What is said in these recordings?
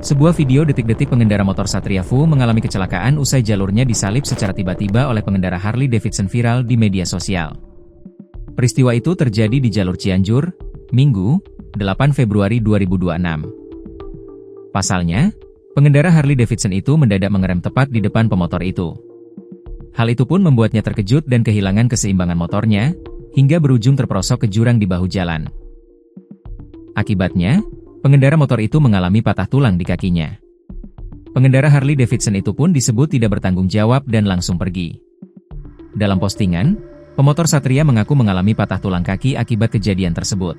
Sebuah video detik-detik pengendara motor Satria Fu mengalami kecelakaan usai jalurnya disalip secara tiba-tiba oleh pengendara Harley Davidson viral di media sosial. Peristiwa itu terjadi di jalur Cianjur, Minggu, 8 Februari 2026. Pasalnya, pengendara Harley Davidson itu mendadak mengerem tepat di depan pemotor itu. Hal itu pun membuatnya terkejut dan kehilangan keseimbangan motornya, hingga berujung terperosok ke jurang di bahu jalan. Akibatnya, pengendara motor itu mengalami patah tulang di kakinya. Pengendara Harley Davidson itu pun disebut tidak bertanggung jawab dan langsung pergi. Dalam postingan, pemotor Satria mengaku mengalami patah tulang kaki akibat kejadian tersebut.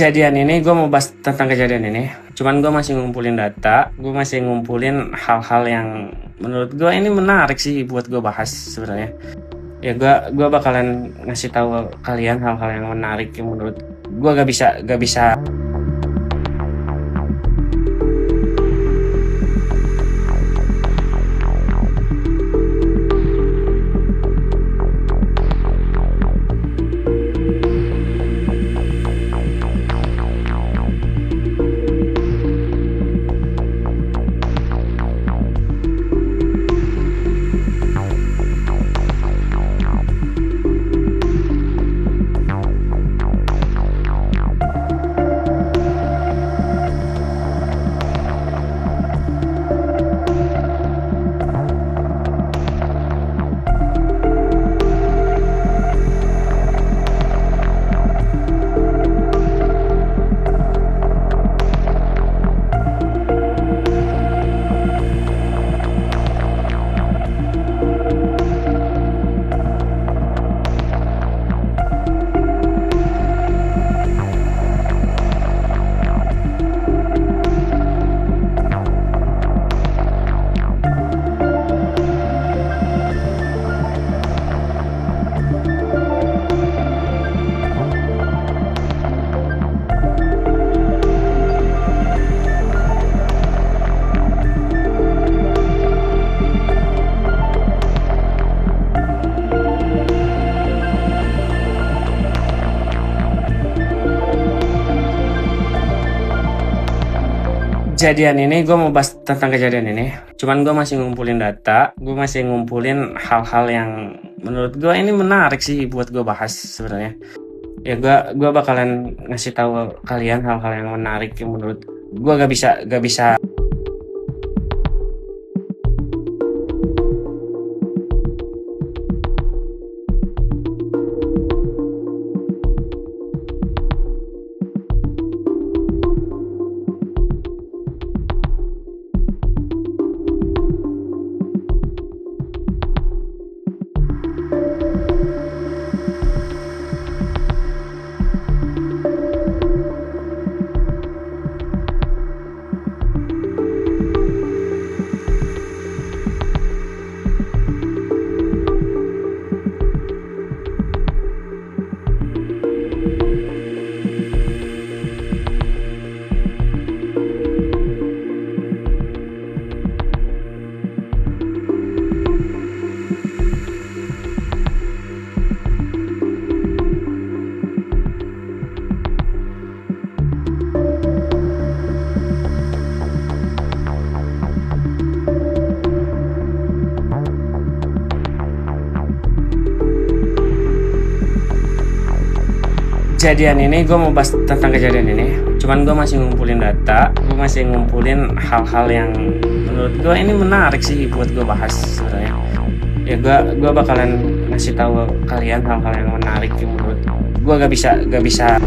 Kejadian ini gue mau bahas tentang kejadian ini. Cuman gue masih ngumpulin data, gue masih ngumpulin hal-hal yang menurut gue ini menarik sih buat gue bahas sebenarnya. Ya gue bakalan ngasih tahu kalian hal-hal yang menarik yang menurut gue gak bisa. Kejadian ini gue mau bahas tentang kejadian ini. Cuman gue masih ngumpulin data, gue masih ngumpulin hal-hal yang menurut gue ini menarik sih buat gue bahas sebenarnya. Ya gue bakalan ngasih tahu kalian hal-hal yang menarik yang menurut gue gak bisa. Kejadian ini gue mau bahas tentang kejadian ini. Cuman gue masih ngumpulin data, gue masih ngumpulin hal-hal yang menurut gue ini menarik sih buat gue bahas sebenarnya. Ya gue bakalan ngasih tahu kalian hal-hal yang menarik yang menurut gue gak bisa.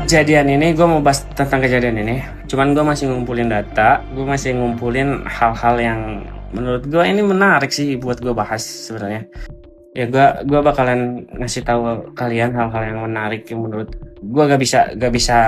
Kejadian ini gue mau bahas tentang kejadian ini. Cuman gue masih ngumpulin data, gue masih ngumpulin hal-hal yang menurut gue ini menarik sih buat gue bahas sebenarnya. Ya gue bakalan ngasih tahu kalian hal-hal yang menarik yang menurut gue gak bisa.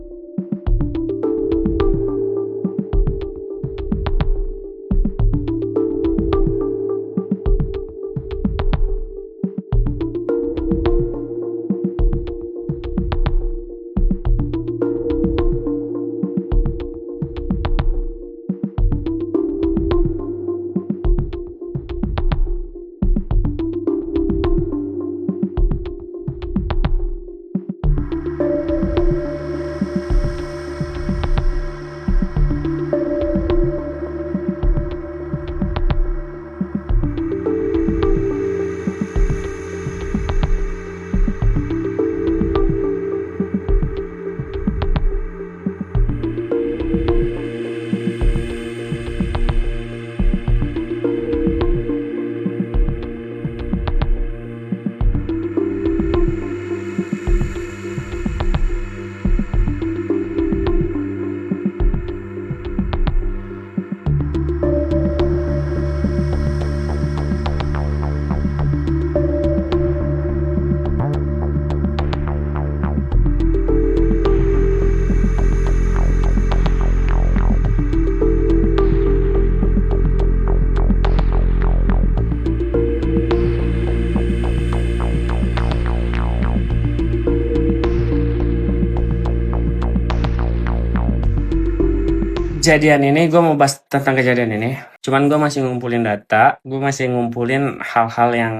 Kejadian ini gue mau bahas tentang kejadian ini. Cuman gue masih ngumpulin data, gue masih ngumpulin hal-hal yang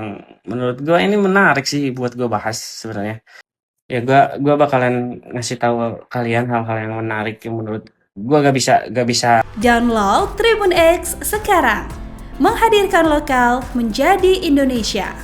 menurut gue ini menarik sih buat gue bahas sebenarnya. Ya gue bakalan ngasih tahu kalian hal-hal yang menarik yang menurut gue gak bisa. Download Tribun X sekarang, menghadirkan lokal menjadi Indonesia.